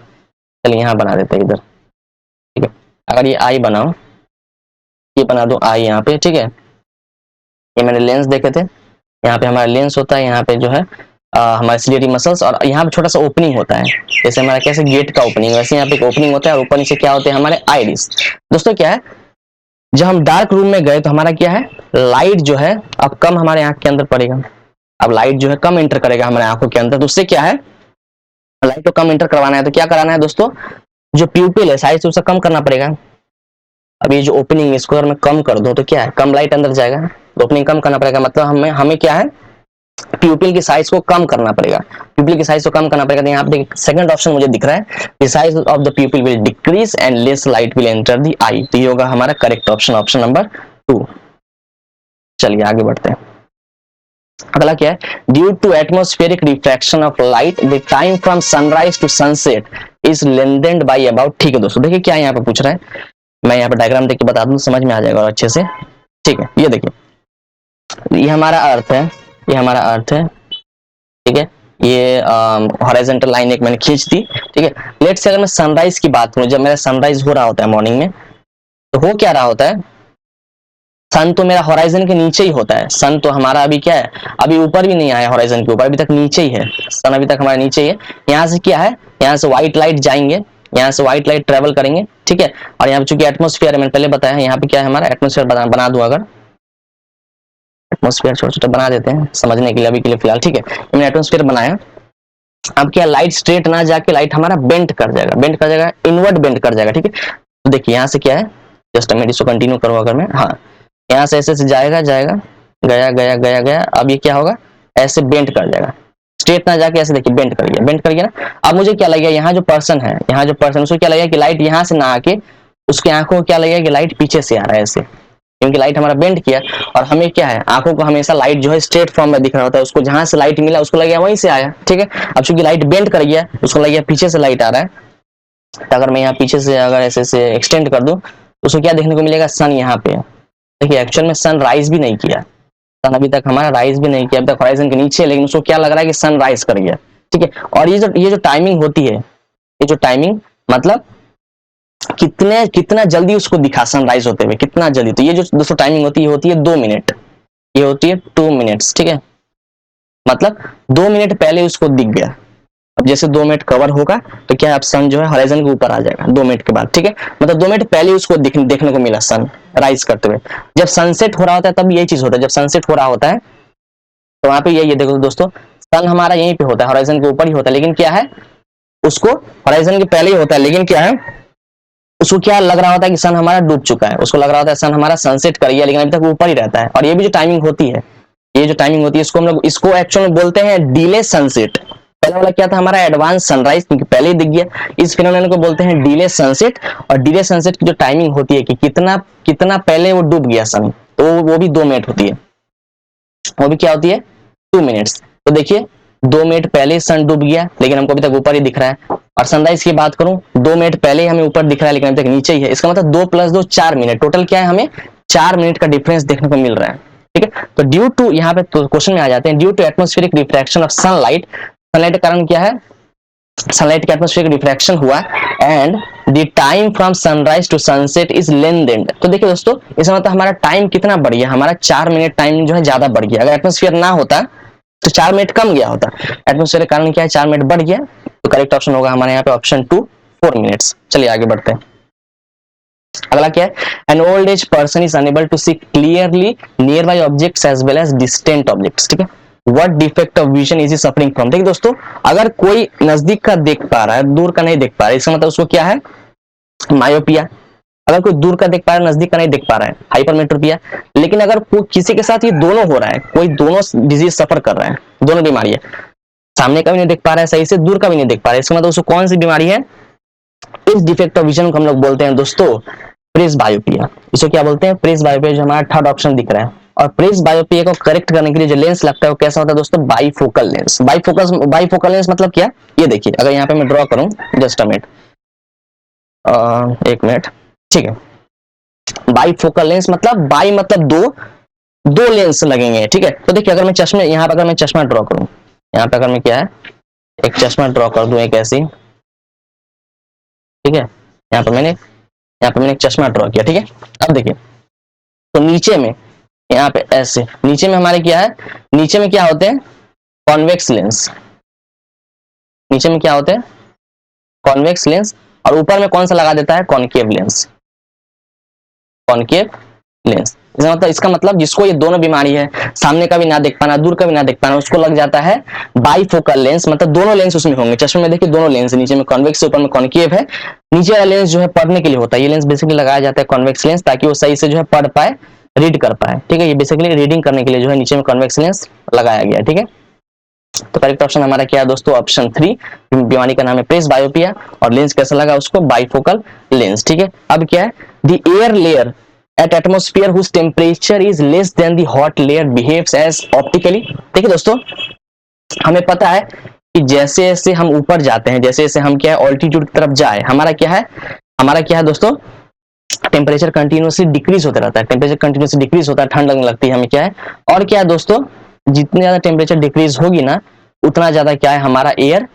चलिए यहाँ बना देते हैं इधर, ठीक है। अगर ये आई बनाओ, ये बना दो आई यहाँ पे, ठीक है। ये मैंने लेंस देखे थे, यहाँ पे हमारा लेंस होता है, यहाँ पे जो है हमारे सिलियरी मसल्स, और यहाँ पे छोटा सा ओपनिंग होता है, जैसे हमारा कैसे गेट का ओपनिंग, वैसे यहाँ पे एक ओपनिंग होता है, और ऊपर नीचे क्या होते हैं हमारे आइरिस। दोस्तों क्या है, जब हम डार्क रूम में गए तो हमारा क्या है, लाइट जो है अब कम हमारे आंख के अंदर पड़ेगा, अब लाइट जो है कम एंटर करेगा हमारे आंखों के अंदर। तो उससे क्या है, लाइट को कम एंटर करवाना है तो क्या कराना है दोस्तों, जो प्यूपिल है साइज उसे कम करना पड़ेगा। अब ये जो ओपनिंग है इसको अगर मैं कम कर दूं तो क्या है, कम लाइट अंदर जाएगा, तो ओपनिंग कम करना पड़ेगा, मतलब हमें क्या है, प्यूपिल की साइज को कम करना पड़ेगा, प्यूपिल की साइज को कम करना पड़ेगा। तो यहाँ पे सेकंड ऑप्शन मुझे दिख रहा है, the size of the pupil will decrease and less light will enter the eye. तो ये होगा हमारा करेक्ट ऑप्शन, ऑप्शन नंबर 2। चलिए आगे बढ़ते हैं। अगला क्या है, due to atmospheric refraction of light the time from sunrise to sunset is lengthened by about. ठीक है दोस्तों, देखिए क्या यहाँ पे पूछ रहा है, मैं यहाँ पे डायग्राम देख के बता दूं, समझ में आ जाएगा और अच्छे से, ठीक है। ये देखिए, ये हमारा अर्थ है, ये हमारा अर्थ है, ठीक है। ये हॉरिजॉन्टल लाइन एक मैंने खींच दी, ठीक है। लेट से अगर मैं सनराइज की बात करूं, जब मेरा सनराइज हो रहा होता है मॉर्निंग में, तो हो क्या रहा होता है, सन तो मेरा होराइजन के नीचे ही होता है, सन तो हमारा अभी क्या है, अभी ऊपर भी नहीं आया होराइजन के ऊपर, अभी तक नीचे ही है, सन अभी तक हमारे नीचे ही है। यहाँ से क्या है, यहाँ से व्हाइट लाइट जाएंगे, यहाँ से व्हाइट लाइट ट्रेवल करेंगे, ठीक है। और यहाँ पे चूंकि एटमोस्फेयर है, मैंने पहले बताया यहाँ पे क्या है हमारा एटमोस्फेयर, बना दूं अगर एटमोस्फेयर छोटा छोटा बना देते हैं समझने के लिए अभी के लिए फिलहाल, ठीक है। मैंने एटमोस्फेयर बनाया। अब क्या लाइट स्ट्रेट ना जाके लाइट हमारा बेंड कर जाएगा, इनवर्ड बेंड कर जाएगा, ठीक है। तो देखिए यहाँ से क्या है, जस्ट मैं इसको कंटिन्यू करूँ अगर मैं, हाँ यहाँ से ऐसे जाएगा गया, अब ये क्या होगा, ऐसे बेंड कर जाएगा, स्ट्रेट ना जाके ऐसे देखिए बेंड कर गया ना। अब मुझे क्या लगेगा, यहाँ जो पर्सन है, उसको क्या लगेगा कि लाइट यहाँ से ना आके उसकी आंखों को क्या लगेगा कि लाइट पीछे से आ रहा है ऐसे, क्योंकि लाइट हमारा बेंड किया। और हमें क्या है, आंखों को हमेशा लाइट जो है स्ट्रेट फॉर्म में दिख रहा होता है, उसको जहां से लाइट मिला उसको लगेगा वहीं से आया, ठीक है। अब चूंकि लाइट बेंड कर गया, उसको लगेगा पीछे से लाइट आ रहा है, तो अगर मैं यहाँ पीछे से अगर ऐसे से एक्सटेंड कर दूं तो उसको क्या देखने को मिलेगा, सन यहाँ पे है। देखिए एक्चुअल में सन राइज भी नहीं किया, सन अभी तक हमारा राइज भी नहीं किया, अभी तक होराइजन के नीचे है, लेकिन उसको क्या लग रहा है कि सन राइज कर गया, ठीक है। और ये जो टाइमिंग होती है, ये जो टाइमिंग मतलब कितना जल्दी उसको दिखा सनराइज होते हुए, कितना जल्दी। तो ये जो दोस्तों टाइमिंग होती है 2 मिनट, ये होती है 2 मिनट्स, ठीक है। मतलब 2 मिनट पहले उसको दिख गया। अब जैसे 2 मिनट कवर होगा तो क्या अब सन जो है होराइजन के ऊपर आ जाएगा 2 मिनट के बाद, ठीक है। मतलब 2 मिनट पहले उसको देखने को मिला सन राइज करते हुए। जब सनसेट हो रहा होता है तब यही चीज होता है, जब सनसेट हो रहा होता है तो वहां पे ये देखो दोस्तों, सन हमारा यहीं पे होता है, होराइजन के ऊपर ही होता है, लेकिन क्या है उसको होराइजन के पहले ही होता है, लेकिन क्या है उसको क्या लग रहा होता है कि सन हमारा डूब चुका है, उसको लग रहा होता है सन हमारा सनसेट कर गया, लेकिन अभी तक ऊपर ही रहता है। और ये भी जो टाइमिंग होती है, ये जो टाइमिंग होती है इसको हम लोग इसको एक्चुअल में बोलते हैं डिले सनसेट। पहले वाला क्या था हमारा एडवांस सनराइज, क्योंकि पहले ही दिख गया, इस फिनोमेनन को बोलते हैं डिले सनसेट। और डिले सनसेट की जो टाइमिंग होती है कि कितना पहले वो डूब गया सन, तो वो भी 2 मिनट होती है, वो भी क्या होती है 2 मिनट्स। तो देखिए 2 मिनट पहले सन डूब गया, लेकिन हमको अभी तक ऊपर ही दिख रहा है। और सनराइज की बात करूं 2 मिनट पहले ही हमें ऊपर दिख रहा है, लेकिन अभी तक नीचे ही है। इसका मतलब 2 + 2 4 मिनट, टोटल क्या है हमें 4 मिनट का डिफरेंस देखने को मिल रहा है, ठीक है। तो ड्यू टू, यहाँ पे तो क्वेश्चन में आ जाते हैं, due to atmospheric refraction of sunlight, sunlight का कारण क्या है, सनलाइट का एटमोस्फेरिक रिफ्रैक्शन हुआ, and the time from sunrise to sunset is lengthened. तो देखिए दोस्तों इसका मतलब हमारा टाइम कितना बढ़ गया, हमारा 4 मिनट टाइम जो है ज्यादा बढ़ गया। अगर एटमोस्फेयर ना होता तो 4 मिनट कम गया होता, एटमोस्फेयर के कारण क्या है 4 मिनट बढ़ गया। तो करेक्ट ऑप्शन होगा हमारे यहाँ पे ऑप्शन 2 4 मिनट्स। चलिए आगे बढ़ते हैं। अगला क्या है, an old age person is unable to see clearly near by objects as well as distant objects, ठीक है। What defect of vision is he suffering from. देखिए दोस्तों अगर कोई नजदीक का देख पा रहा है, दूर का नहीं देख पा रहा है, इसका मतलब उसको क्या है मायोपिया। अगर कोई दूर का देख पा रहा है, नजदीक का नहीं देख पा रहा है, हाइपरमेट्रोपिया। लेकिन अगर किसी के साथ ये दोनों हो रहा है, कोई दोनों डिजीज सफर कर रहा है, दोनों बीमारी है, सामने का भी नहीं देख पा रहा है सही से, दूर का भी नहीं देख पा रहा है, इसका मतलब उसको कौन सी बीमारी है, इस डिफेक्ट ऑफ विजन को हम लोग बोलते हैं दोस्तों प्रेसबायोपिया। इसको क्या बोलते हैं प्रेसबायोपिया, जो हमारा थर्ड ऑप्शन दिख रहा है। और प्रेसबायोपिया को करेक्ट करने के लिए जो लेंस लगता है वो कैसा होता है दोस्तों, बाइफोकल लेंस। बाइफोकल लेंस मतलब क्या, ये देखिए अगर यहाँ पे मैं ड्रॉ करूं, जस्ट अ मिनट, एक मिनट, ठीक है। बाइफोकल लेंस मतलब बाई मतलब दो लेंस लगेंगे, ठीक है। तो देखिए अगर मैं चश्मे, यहाँ पर अगर मैं चश्मा ड्रॉ करूं, यहाँ पे अगर मैं क्या है एक चश्मा ड्रॉ कर दूं एक ऐसी, ठीक है। यहाँ पे मैंने एक चश्मा ड्रॉ किया, ठीक है। अब देखिए तो नीचे में यहाँ पे ऐसे, नीचे में हमारे क्या है, नीचे में क्या होते हैं कॉन्वेक्स लेंस, नीचे में क्या होते हैं कॉन्वेक्स लेंस, और ऊपर में कौन सा लगा देता है कॉनकेव लेंस, कॉनकेव लेंस। इसका मतलब जिसको ये दोनों बीमारी है, सामने का भी ना देख पाना, दूर का भी ना देख पाना, उसको लग जाता है बाइफोकल लेंस। मतलब दोनों लेंस उसमें होंगे, चश्मे में देखिए दोनों लेंस, नीचे में कॉन्वेक्स ऊपर में कॉनकेव है। नीचे वाला लेंस जो है पढ़ने के लिए होता है, ये लेंस बेसिकली लगाया जाता है कॉन्वेक्स लेंस, ताकि वो सही से जो है पढ़ पाए, रीड कर पाए, ठीक है। ये बेसिकली रीडिंग करने के लिए जो है नीचे में कॉन्वेक्स लेंस लगाया गया है, ठीक है। तो करेक्ट ऑप्शन हमारा क्या है दोस्तों ऑप्शन 3, बीमारी का नाम है प्रेसबायोपिया, और लेंस कैसा लगा उसको बाइफोकल लेंस, ठीक है। अब क्या है the air layer at atmosphere whose temperature is less than the hot layer behaves as optically। देखिए दोस्तों हमें पता है कि जैसे जैसे हम ऊपर जाते हैं, जैसे जैसे हम क्या है ऑल्टीट्यूड की तरफ जाए, हमारा क्या है दोस्तों टेम्परेचर कंटिन्यूसली डिक्रीज होता रहता है, टेम्परेचर कंटिन्यूसली डिक्रीज होता है, ठंड लगने लगती है हमें क्या है। और क्या है दोस्तों जितनी ज्यादा टेम्परेचर डिक्रीज होगी ना, उतना ज्यादा क्या है हमारा एयर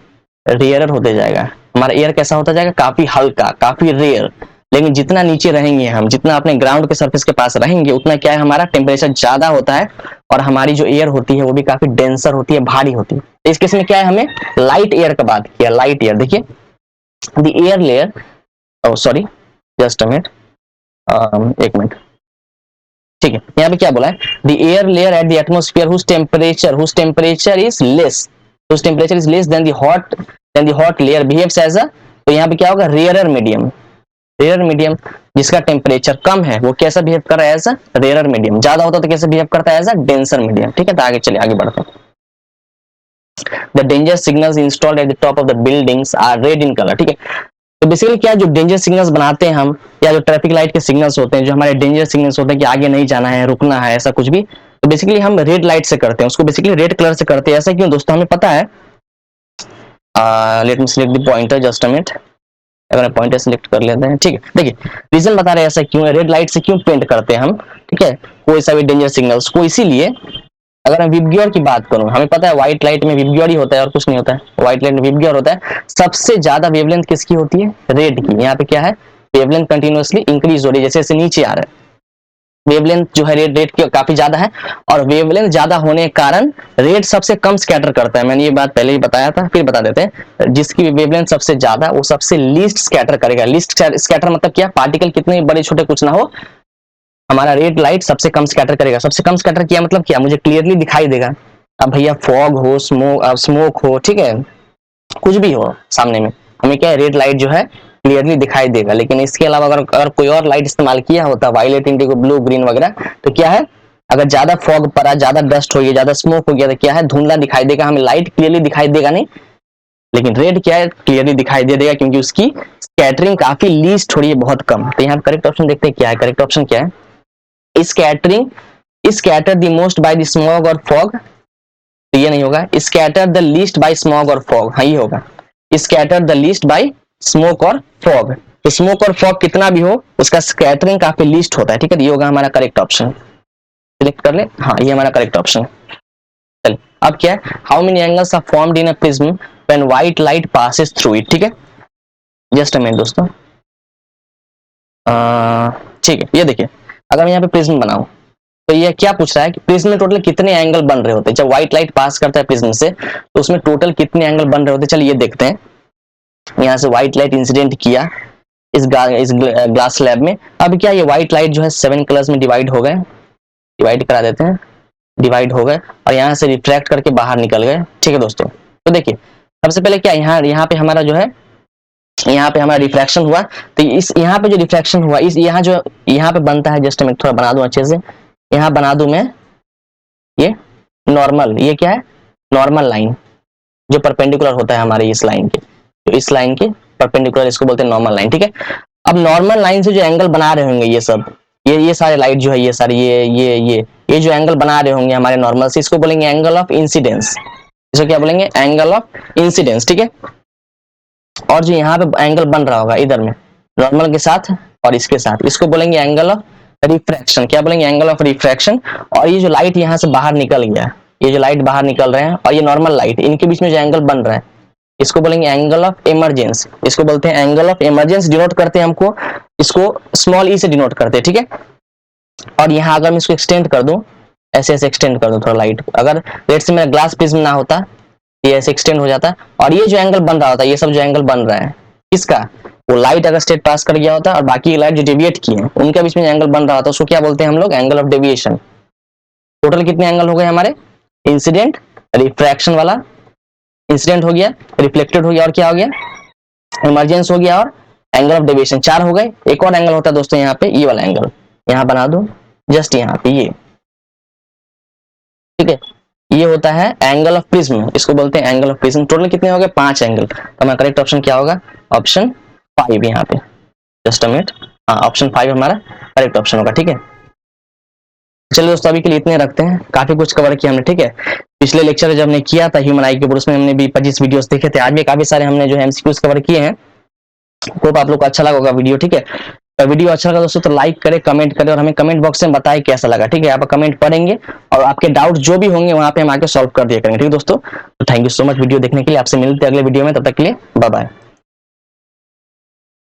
रेयरर होते जाएगा, हमारा एयर कैसा होता जाएगा काफी हल्का, काफी रेयर। लेकिन जितना नीचे रहेंगे हम, जितना अपने ग्राउंड के सरफेस के पास रहेंगे, उतना क्या है हमारा टेम्परेचर ज्यादा होता है और हमारी जो एयर होती है वो भी काफी डेंसर होती है, भारी होती है। तो इस केस में क्या है, हमें लाइट एयर का बात किया, लाइट एयर। देखिए the air layer, sorry just a minute, एक मिनट, ठीक है। यहाँ पे क्या बोला है, the air layer at the atmosphere whose temperature is less, whose temperature is less than the hot layer behaves as a, तो यहाँ पे क्या होगा, रेयरर मीडियम। रेयर मीडियम जिसका टेम्परेचर कम है वो कैसा बिहेव कर रहा है, एज अ रेयर मीडियम। ज्यादा होता तो कैसे बिहेव करता है, एज अ डेंसर मीडियम। ठीक है, तो आगे चलिए, आगे बढ़ते हैं। The danger signals installed at the top of the buildings are red in colour. ठीक है, तो बेसिकली क्या, जो डेंजर सिग्नल्स बनाते हैं हम, या जो ट्रैफिक लाइट के सिग्नल्स होते हैं, जो हमारे डेंजर सिग्नल्स होते हैं कि आगे नहीं जाना है, रुकना है, ऐसा कुछ भी, तो बेसिकली हम रेड लाइट से करते हैं, उसको बेसिकली रेड कलर से करते हैं। ऐसा क्यों दोस्तों, हमें पता है, let me select the pointer, just a minute, अगर पॉइंटर सिलेक्ट कर लेते हैं। ठीक है, देखिए रीजन बता रहे हैं ऐसा क्यों है, रेड लाइट से क्यों पेंट करते हैं हम। ठीक है, कोई सा भी डेंजर सिग्नल्स को, इसीलिए अगर मैं विबग्योर की बात करूं, हमें पता है व्हाइट लाइट में विबग्योर ही होता है और कुछ नहीं होता है, व्हाइट लाइट में विबग्योर होता है। सबसे ज्यादा वेवलेंथ किसकी होती है, रेड की। यहाँ पे क्या है, वेवलेंथ कंटिन्यूअसली इंक्रीज हो रही है, जैसे जैसे नीचे आ रहा है, वेवलेंथ जो है रेड की काफी ज्यादा है, और वेवलेंथ ज्यादा होने के कारण रेड सबसे कम स्कैटर करता है। मैंने ये बात पहले ही बताया था, फिर बता देते हैं। जिसकी वेवलेंथ सबसे ज्यादा, वो सबसे लीस्ट स्कैटर करेगा। लीस्ट स्कैटर मतलब क्या, पार्टिकल कितने बड़े छोटे कुछ ना हो, हमारा रेड लाइट सबसे कम स्कैटर करेगा। सबसे कम स्कैटर किया मतलब क्या, मुझे क्लियरली दिखाई देगा। अब भैया फॉग हो, स्मोक हो, ठीक है, कुछ भी हो सामने में, हमें क्या है, रेड लाइट जो है क्लियरली दिखाई देगा। लेकिन इसके अलावा अगर कोई और लाइट इस्तेमाल किया होता, वायलेट, इंडिगो, ब्लू, ग्रीन वगैरह, तो क्या है, अगर ज्यादा फॉग पड़ा, ज्यादा डस्ट हो गया, ज्यादा स्मोक हो गया, तो क्या है, धुंधला दिखाई देगा, हमें लाइट क्लियरली दिखाई देगा नहीं। लेकिन रेड क्या है, क्लियरली दिखाई दे देगा, क्योंकि उसकी स्कैटरिंग काफी लीस्ट हो रही है, बहुत कम। तो यहाँ करेक्ट ऑप्शन देखते हैं क्या है, करेक्ट ऑप्शन क्या है, scattering scatter the most by the smog और फॉग। तो ये नहीं होगा, scatter the least by smog और फॉग, हाँ ये होगा, scatter the least by smoke और फॉग। तो स्मोक और फॉग कितना भी हो, उसका स्कैटरिंग काफी लीस्ट होता है। ठीक है, ये होगा हमारा करेक्ट ऑप्शन, सिलेक्ट कर ले, हाँ ये हमारा करेक्ट ऑप्शन। चलिए अब क्या है, how many angles are formed in a prism when white light passes through it. ठीक है, जस्ट अ मिनट दोस्तों, ठीक है, ये देखिए, अगर मैं यहाँ पे प्रिज्म बनाऊं, तो ये क्या पूछ रहा है कि प्रिज्म में टोटल कितने एंगल बन रहे होते हैं जब व्हाइट लाइट पास करता है प्रिज्म से, तो उसमें टोटल कितने एंगल बन रहे होते हैं। चलिए ये देखते हैं, यहाँ से व्हाइट लाइट इंसिडेंट किया इस ग्लास स्लैब में। अब क्या, ये व्हाइट लाइट जो है 7 कलर्स में डिवाइड हो गए, डिवाइड करा देते हैं, डिवाइड हो गए, और यहाँ से रिफ्रैक्ट करके बाहर निकल गए। ठीक है दोस्तों, तो देखिए सबसे पहले क्या, यहाँ पे हमारा जो है, यहाँ पे हमारा रिफ्रैक्शन हुआ, तो इस यहाँ पे जो रिफ्रैक्शन हुआ, इस यहाँ पे बनता है, जस्ट मैं थोड़ा बना दूं अच्छे से, यहाँ बना दूं मैं ये नॉर्मल, ये क्या है, नॉर्मल लाइन जो परपेंडिकुलर होता है हमारे इस लाइन के, तो इस लाइन के परपेंडिकुलर, इसको बोलते हैं नॉर्मल लाइन। ठीक है, अब नॉर्मल लाइन से जो एंगल बना रहे होंगे ये सब, ये सारे लाइट जो है, ये सारे ये जो एंगल बना रहे होंगे हमारे नॉर्मल से, इसको बोलेंगे एंगल ऑफ इंसिडेंस। इसको क्या बोलेंगे, एंगल ऑफ इंसिडेंस। ठीक है, और जो यहाँ पे एंगल बन रहा होगा इधर में, नॉर्मल के साथ और इसके साथ, इसको बोलेंगे एंगल ऑफ रिफ्रैक्शन। क्या बोलेंगे, एंगल ऑफ रिफ्रैक्शन। और ये जो लाइट यहाँ से बाहर निकल गया, ये जो लाइट बाहर निकल रहे हैं और ये नॉर्मल लाइट, इनके बीच में जो एंगल बन रहा है, इसको बोलेंगे एंगल ऑफ इमरजेंस। इसको बोलते हैं एंगल ऑफ इमरजेंस, डिनोट करते हैं हमको, इसको स्मॉल ई से डिनोट करते हैं। ठीक है, और यहाँ अगर मैं इसको एक्सटेंड कर दूं, ऐसे ऐसे एक्सटेंड कर दूं थोड़ा लाइट, अगर लेट से मेरा ग्लास प्रिज्म ना होता, ये ऐसे एक्सटेंड हो जाता, और ये जो एंगल बन रहा होता, ये सब जो एंगल बन रहा है इसका, वो लाइट अगर स्टेट पास कर गया होता और बाकी लाइट जो डेविएट किए हैं उनके बीच में एंगल बन रहा होता, उसको क्या बोलते हैं हम लोग, एंगल ऑफ डेविएशन। टोटल कितने एंगल हो गए हमारे, इंसिडेंट, रिफ्रैक्शन वाला, इंसिडेंट हो गया, रिफ्लेक्टेड हो गया, और क्या हो गया, इमरजेंस हो गया, और एंगल ऑफ डेविएशन, 4 हो गए। एक और एंगल होता है दोस्तों यहाँ पे, ये वाला एंगल, यहाँ बना दो जस्ट यहाँ पे ये। ठीक है, ये होता है एंगल ऑफ प्रिज्म, इसको बोलते हैं एंगल ऑफ प्रिज्म। टोटल कितने हो गए, 5 एंगल। तो हमारा करेक्ट ऑप्शन क्या होगा, ऑप्शन 5 यहाँ पे, जस्ट अ मिनट, हाँ ऑप्शन 5 हमारा करेक्ट ऑप्शन होगा। ठीक है, चलिए दोस्तों अभी के लिए इतने रखते हैं, काफी कुछ कवर किया हमने। ठीक है, पिछले लेक्चर जब हमने किया था ह्यूमन आई के ऊपर, उसमें हमने भी 25 वीडियोस देखे थे, आज भी काफी सारे हमने जो है एमसीक्यूज कवर किए हैं। होप आप लोग को अच्छा लगा होगा वीडियो। ठीक है, तो वीडियो अच्छा लगा दोस्तों तो लाइक करें, कमेंट करें, और हमें कमेंट बॉक्स में बताएं कैसा लगा। ठीक है, आप कमेंट पढ़ेंगे और आपके डाउट जो भी होंगे वहां पे हम आके सॉल्व कर दिया करेंगे। ठीक है दोस्तों, तो thank you so much video देखने के लिए, आपसे मिलते हैं अगले वीडियो में, तब तक के लिए बाय बाय।